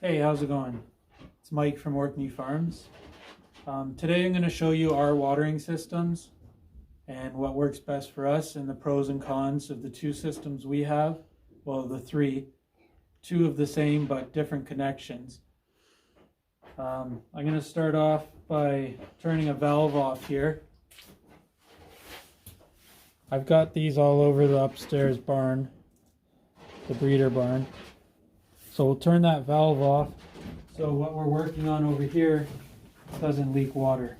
Hey, how's it going? It's Mike from Orkney Farms. Today I'm going to show you our watering systems and what works best for us and the pros and cons of the two systems we have. Well, the three. Two of the same but different connections. I'm going to start off by turning a valve off here. I've got these all over the upstairs barn, the breeder barn. So we'll turn that valve off so what we're working on over here doesn't leak water.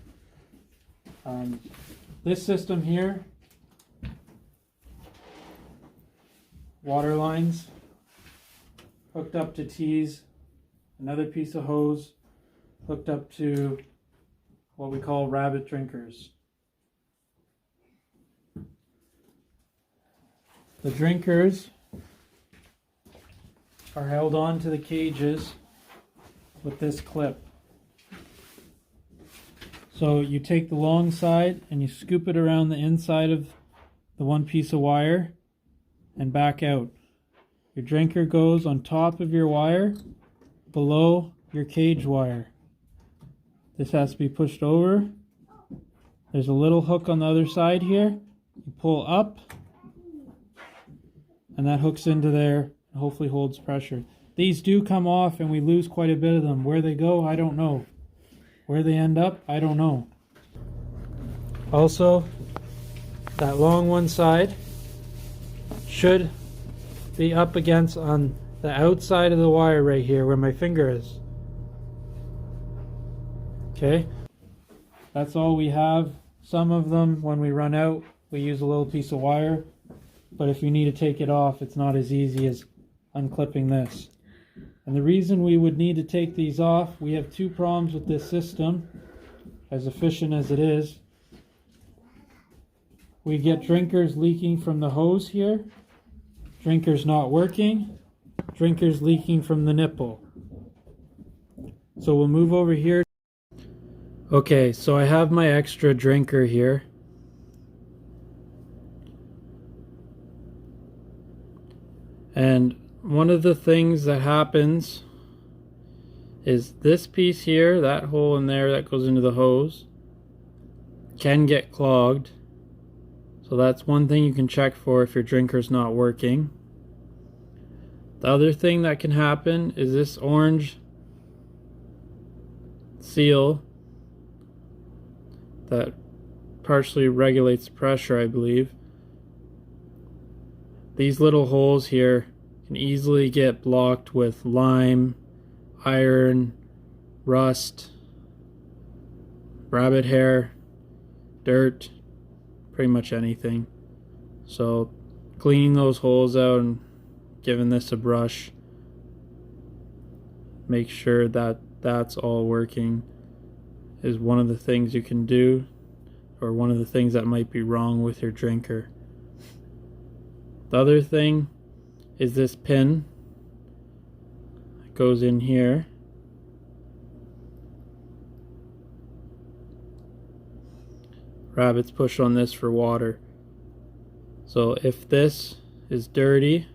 This system here, water lines hooked up to T's, another piece of hose hooked up to what we call rabbit drinkers. The drinkers are held on to the cages with this clip. So you take the long side and you scoop it around the inside of the one piece of wire and back out. Your drinker goes on top of your wire, below your cage wire. This has to be pushed over. There's a little hook on the other side here. You pull up and that hooks into there. Hopefully holds pressure. These do come off and we lose quite a bit of them. Where they go, I don't know. Where they end up, I don't know. Also, that long one side should be up against on the outside of the wire right here where my finger is. Okay, that's all we have. Some of them, when we run out, we use a little piece of wire. But if you need to take it off, it's not as easy as unclipping this. And the reason we would need to take these off, we have two problems with this system, as efficient as it is. We get drinkers leaking from the hose here, drinkers not working, drinkers leaking from the nipple. So we'll move over here. Okay, so I have my extra drinker here. And one of the things that happens is this piece here, that hole in there that goes into the hose, can get clogged. So that's one thing you can check for if your drinker's not working. The other thing that can happen is this orange seal that partially regulates pressure, I believe. These little holes here can easily get blocked with lime, iron, rust, rabbit hair, dirt, pretty much anything. So cleaning those holes out and giving this a brush, make sure that that's all working, is one of the things you can do, or one of the things that might be wrong with your drinker. The other thing is this pin that goes in here. Rabbits push on this for water. So if this is dirty,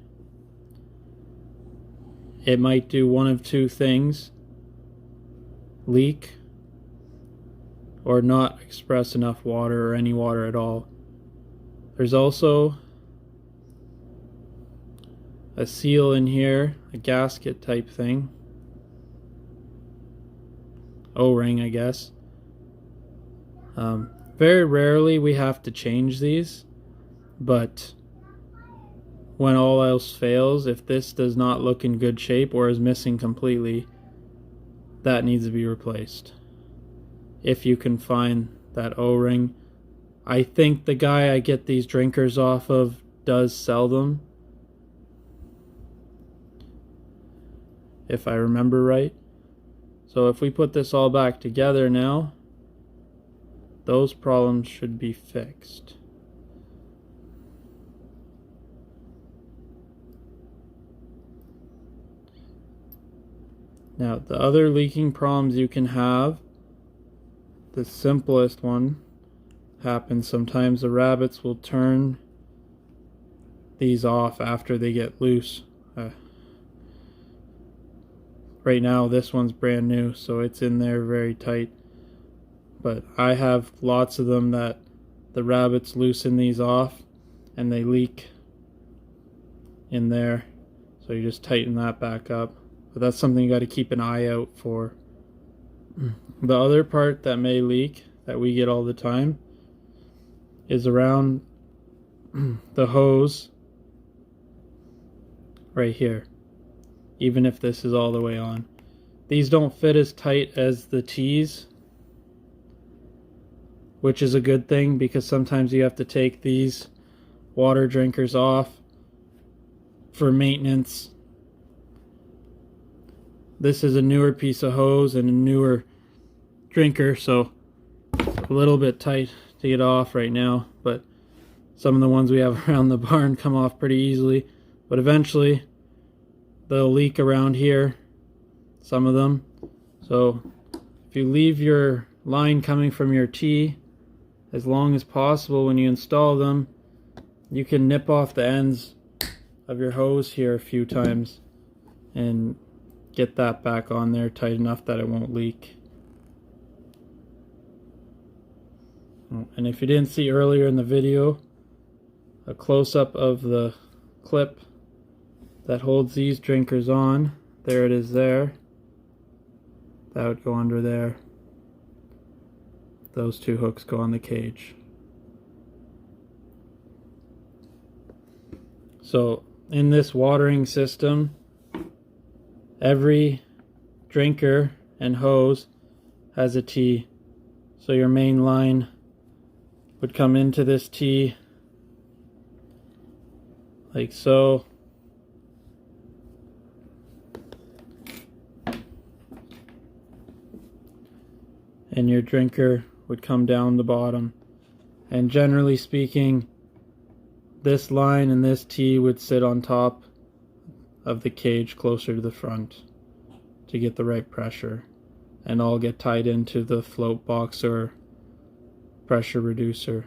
it might do one of two things: leak or not express enough water or any water at all. There's also a seal in here, a gasket type thing, O-ring I guess. Very rarely we have to change these, but when all else fails, if this does not look in good shape or is missing completely, that needs to be replaced. If you can find that O-ring. I think the guy I get these drinkers off of does sell them, if I remember right. So if we put this all back together now, those problems should be fixed. Now the other leaking problems you can have, the simplest one happens sometimes. The rabbits will turn these off after they get loose. right now this one's brand new, so it's in there very tight. But I have lots of them that the rabbits loosen these off and they leak in there. So you just tighten that back up. But that's something you got to keep an eye out for. The other part that may leak, that we get all the time, is around the hose right here. Even if this is all the way on. These don't fit as tight as the T's, which is a good thing because sometimes you have to take these water drinkers off for maintenance. This is a newer piece of hose and a newer drinker, so it's a little bit tight to get off right now, but some of the ones we have around the barn come off pretty easily. But eventually they'll leak around here, some of them. So if you leave your line coming from your T as long as possible when you install them, you can nip off the ends of your hose here a few times and get that back on there tight enough that it won't leak. And if you didn't see earlier in the video, a close-up of the clip that holds these drinkers on, there it is there. That would go under there. Those two hooks go on the cage. So in this watering system, every drinker and hose has a T. So your main line would come into this T like so. And your drinker would come down the bottom. And generally speaking, this line and this T would sit on top of the cage closer to the front to get the right pressure, and all get tied into the float box or pressure reducer.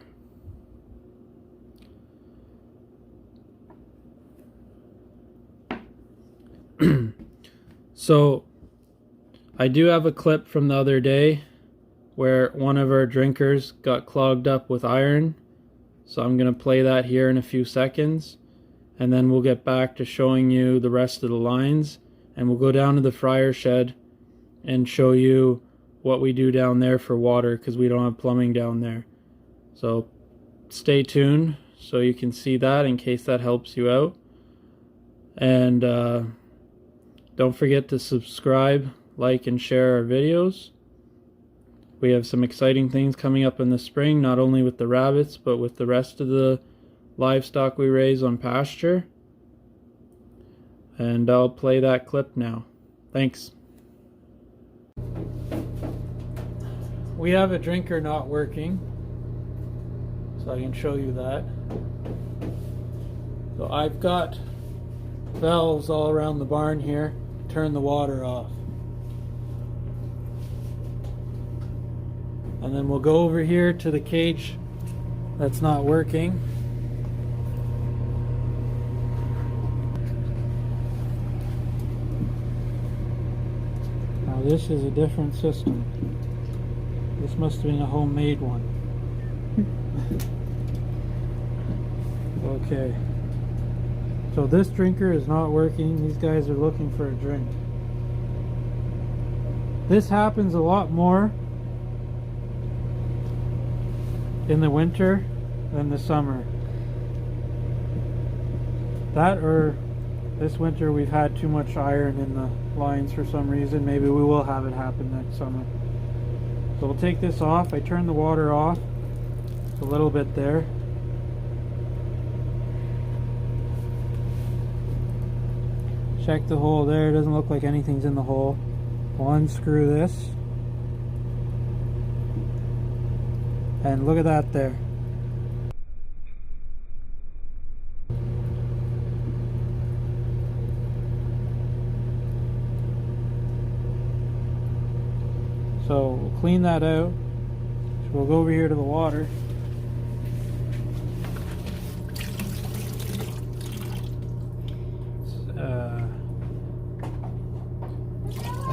So I do have a clip from the other day where one of our drinkers got clogged up with iron. So I'm going to play that here in a few seconds, and then we'll get back to showing you the rest of the lines, and we'll go down to the fryer shed and show you what we do down there for water, because we don't have plumbing down there. So stay tuned so you can see that in case that helps you out. And don't forget to subscribe, like, and share our videos. We have some exciting things coming up in the spring, not only with the rabbits, but with the rest of the livestock we raise on pasture. And I'll play that clip now. Thanks. We have a drinker not working, so I can show you that. So I've got valves all around the barn here to turn the water off. And then we'll go over here to the cage that's not working. Now this is a different system. This must have been a homemade one. Okay. So this drinker is not working. These guys are looking for a drink. This happens a lot more in the winter than the summer. That, or this winter we've had too much iron in the lines for some reason. Maybe we will have it happen next summer. So we'll take this off. I turn the water off. It's a little bit there. Check the hole there. It doesn't look like anything's in the hole. We'll unscrew this. And look at that there. So we'll clean that out. So we'll go over here to the water.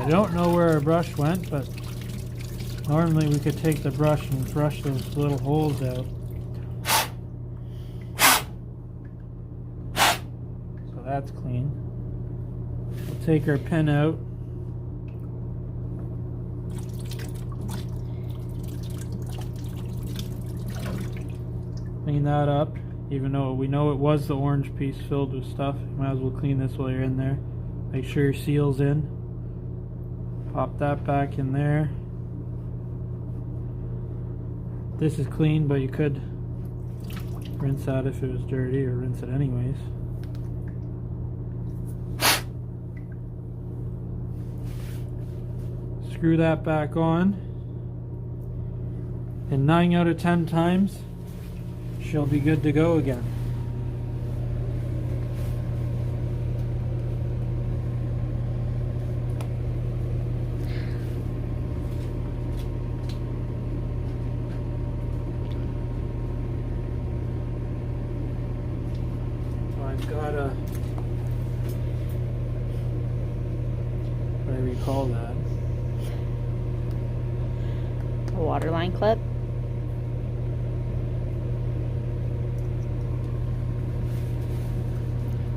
I don't know where our brush went, but normally we could take the brush and brush those little holes out. So that's clean. We'll take our pin out. Clean that up. Even though we know it was the orange piece filled with stuff, you might as well clean this while you're in there. Make sure your seal's in. Pop that back in there. This is clean, but you could rinse that if it was dirty, or rinse it anyways. Screw that back on. And 9 out of 10 times, she'll be good to go again. So I've got a, whatever you call that. A waterline clip.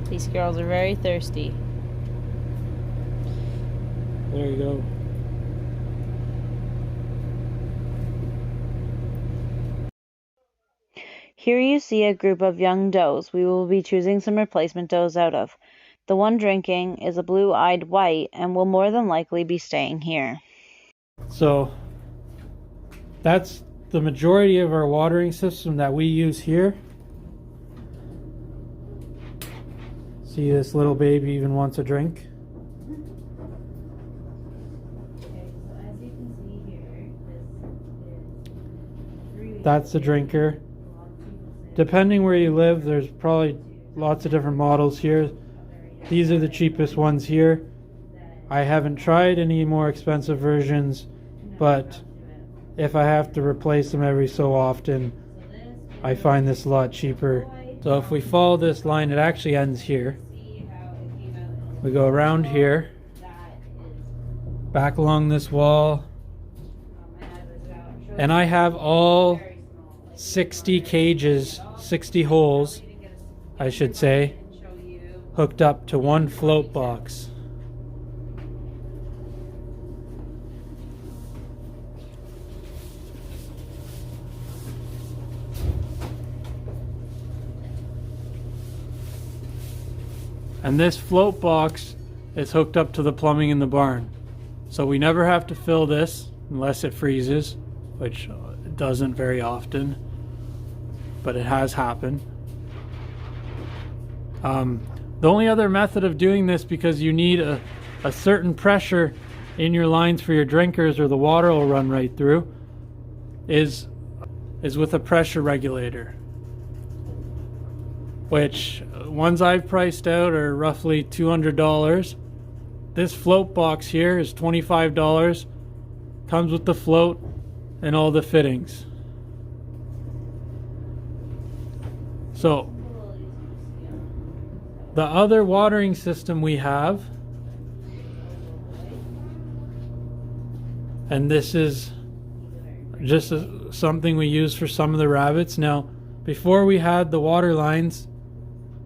These girls are very thirsty. There you go. Here you see a group of young does we will be choosing some replacement does out of. The one drinking is a blue-eyed white and will more than likely be staying here. So that's the majority of our watering system that we use here. See, this little baby even wants a drink. Okay, so as you can see here, this is That's the drinker. Depending where you live, there's probably lots of different models here. These are the cheapest ones here. I haven't tried any more expensive versions, but if I have to replace them every so often, I find this a lot cheaper. So if we follow this line, it actually ends here. We go around here, back along this wall, and I have all 60 cages, 60 holes, I should say, hooked up to one float box. And this float box is hooked up to the plumbing in the barn. So we never have to fill this unless it freezes, which it doesn't very often, but it has happened. The only other method of doing this, because you need a certain pressure in your lines for your drinkers or the water will run right through, is with a pressure regulator, which ones I've priced out are roughly $200. This float box here is $25. Comes with the float and all the fittings. So the other watering system we have, and this is just something we use for some of the rabbits. Now, before we had the water lines,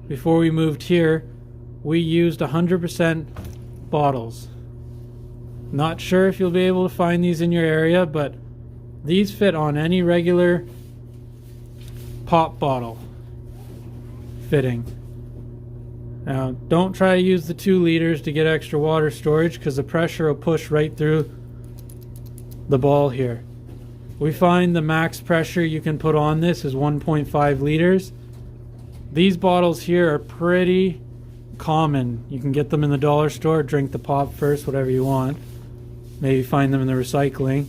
before we moved here, we used 100% bottles. Not sure if you'll be able to find these in your area, but these fit on any regular pop bottle fitting. Now, don't try to use the 2 liters to get extra water storage, because the pressure will push right through the ball here. We find the max pressure you can put on this is 1.5 liters. These bottles here are pretty common. You can get them in the dollar store, drink the pop first, whatever you want. Maybe find them in the recycling.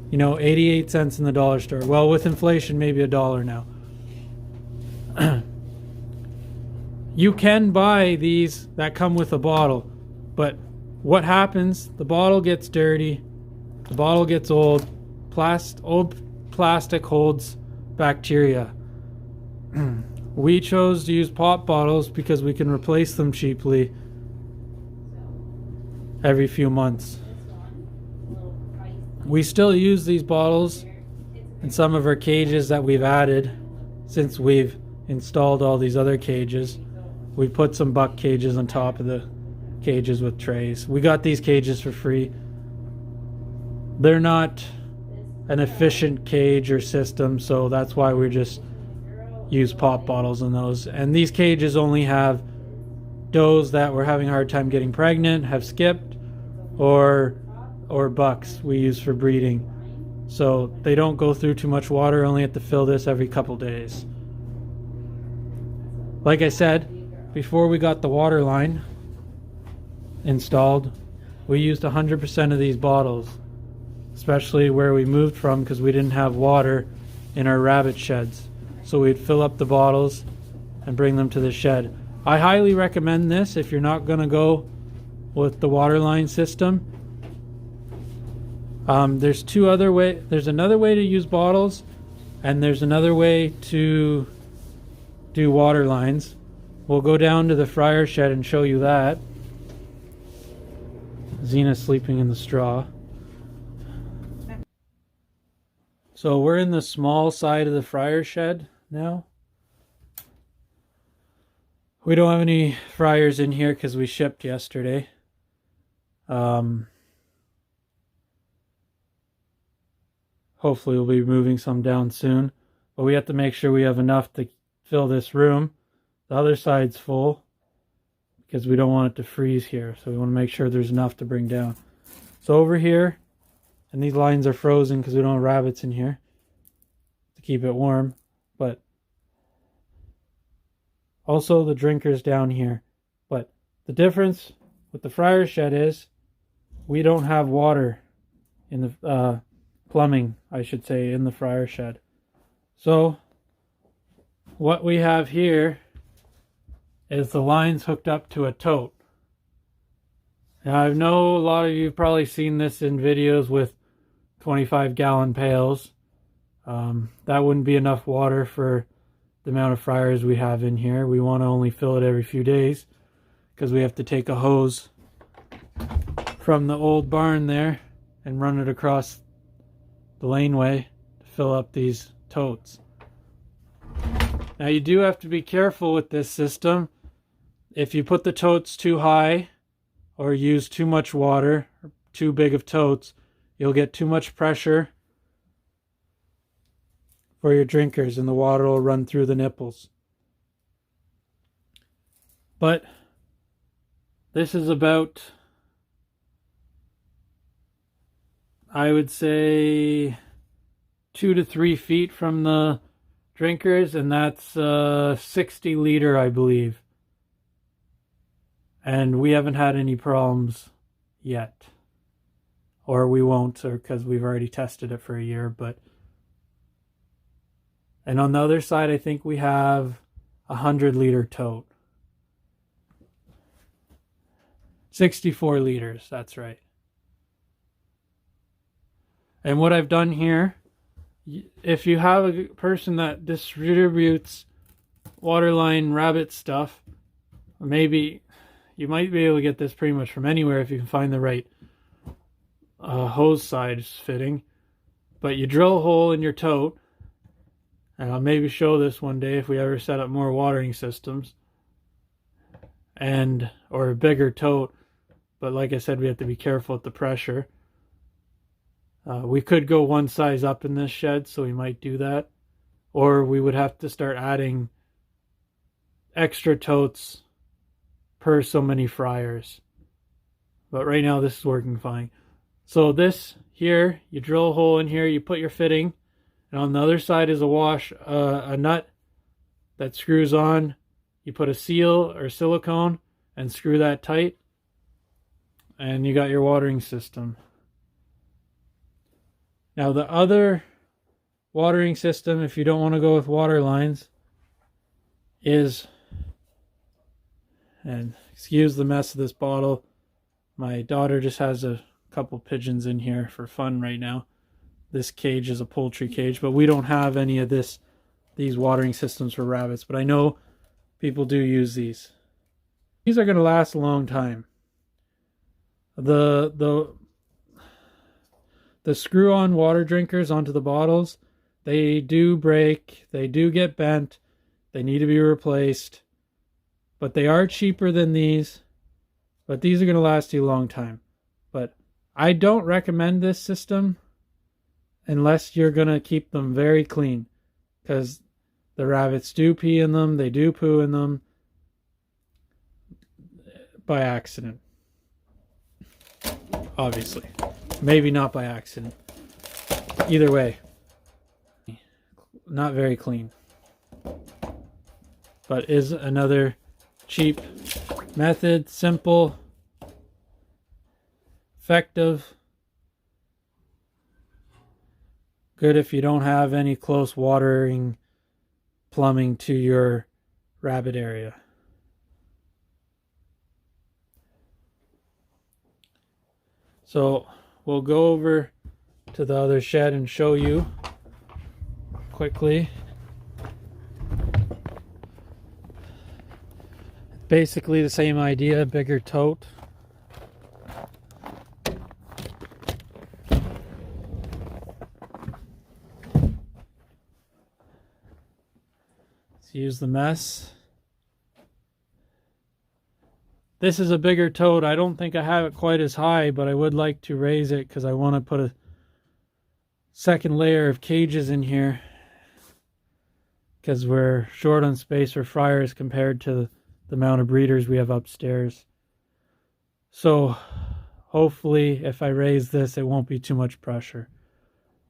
You know, 88 cents in the dollar store. Well, with inflation, maybe $1 now. You can buy these that come with a bottle, but what happens, the bottle gets dirty, the bottle gets old, old plastic holds bacteria. We chose to use pop bottles because we can replace them cheaply every few months. We still use these bottles in some of our cages that we've added since we've installed all these other cages. We put some buck cages on top of the cages with trays. We got these cages for free. They're not an efficient cage or system, so that's why we just use pop bottles in those. And these cages only have does that were having a hard time getting pregnant, have skipped, or bucks we use for breeding. So they don't go through too much water, only have to fill this every couple days. Like I said, before we got the water line installed, we used 100% of these bottles, especially where we moved from because we didn't have water in our rabbit sheds. So we'd fill up the bottles and bring them to the shed. I highly recommend this if you're not going to go with the water line system. There's another way to use bottles, and there's another way to do water lines. We'll go down to the fryer shed and show you that. Zena's sleeping in the straw. So we're in the small side of the fryer shed now. We don't have any fryers in here because we shipped yesterday. Hopefully we'll be moving some down soon. But we have to make sure we have enough to fill this room. The other side's full because we don't want it to freeze here. So we want to make sure there's enough to bring down. So over here, and these lines are frozen because we don't have rabbits in here to keep it warm. But also the drinkers down here. But the difference with the fryer shed is we don't have water in the plumbing, I should say, in the fryer shed. So what we have here is the lines hooked up to a tote. Now I know a lot of you have probably seen this in videos with 25-gallon pails. That wouldn't be enough water for the amount of fryers we have in here. We want to only fill it every few days because we have to take a hose from the old barn there and run it across the laneway to fill up these totes. Now you do have to be careful with this system. If you put the totes too high or use too much water, or too big of totes, you'll get too much pressure for your drinkers and the water will run through the nipples. But this is about, I would say, 2 to 3 feet from the drinkers, and that's 60 liter, I believe. And we haven't had any problems yet. Or we won't, or because we've already tested it for a year. And on the other side, I think we have a 100-liter tote. 64 liters, that's right. And what I've done here, if you have a person that distributes waterline rabbit stuff, maybe you might be able to get this pretty much from anywhere if you can find the right hose size fitting. But you drill a hole in your tote, and I'll maybe show this one day if we ever set up more watering systems, or a bigger tote. But like I said, we have to be careful with the pressure. We could go one size up in this shed, so we might do that. Or we would have to start adding extra totes per so many fryers. But right now this is working fine. So this here, you drill a hole in here, you put your fitting, and on the other side is a nut that screws on. You put a seal or silicone and screw that tight, and you got your watering system. Now the other watering system, if you don't want to go with water lines, is, and excuse the mess of this bottle, my daughter just has a couple pigeons in here for fun right now. This cage is a poultry cage, but we don't have any of these watering systems for rabbits, but I know people do use these. These are going to last a long time. The screw-on water drinkers onto the bottles, they do break, they do get bent, they need to be replaced, but they are cheaper than these. But these are going to last you a long time. But I don't recommend this system unless you're going to keep them very clean, because the rabbits do pee in them, they do poo in them by accident. Obviously. Maybe not by accident. Either way. Not very clean. But is another cheap method, simple, effective, good if you don't have any close watering plumbing to your rabbit area. So we'll go over to the other shed and show you quickly. Basically the same idea, bigger tote. Let's use the mess. This is a bigger tote. I don't think I have it quite as high, but I would like to raise it because I want to put a second layer of cages in here, because we're short on space for fryers compared to the amount of breeders we have upstairs. So hopefully if I raise this, it won't be too much pressure.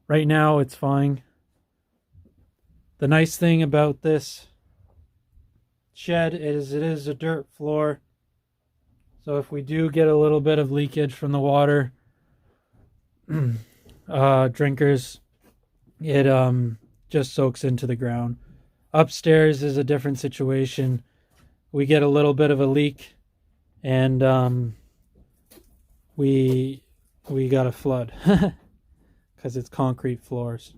Right now it's fine. The nice thing about this shed is it is a dirt floor. So if we do get a little bit of leakage from the water drinkers, it just soaks into the ground. Upstairs is a different situation. We get a little bit of a leak, and we got a flood because it's concrete floors.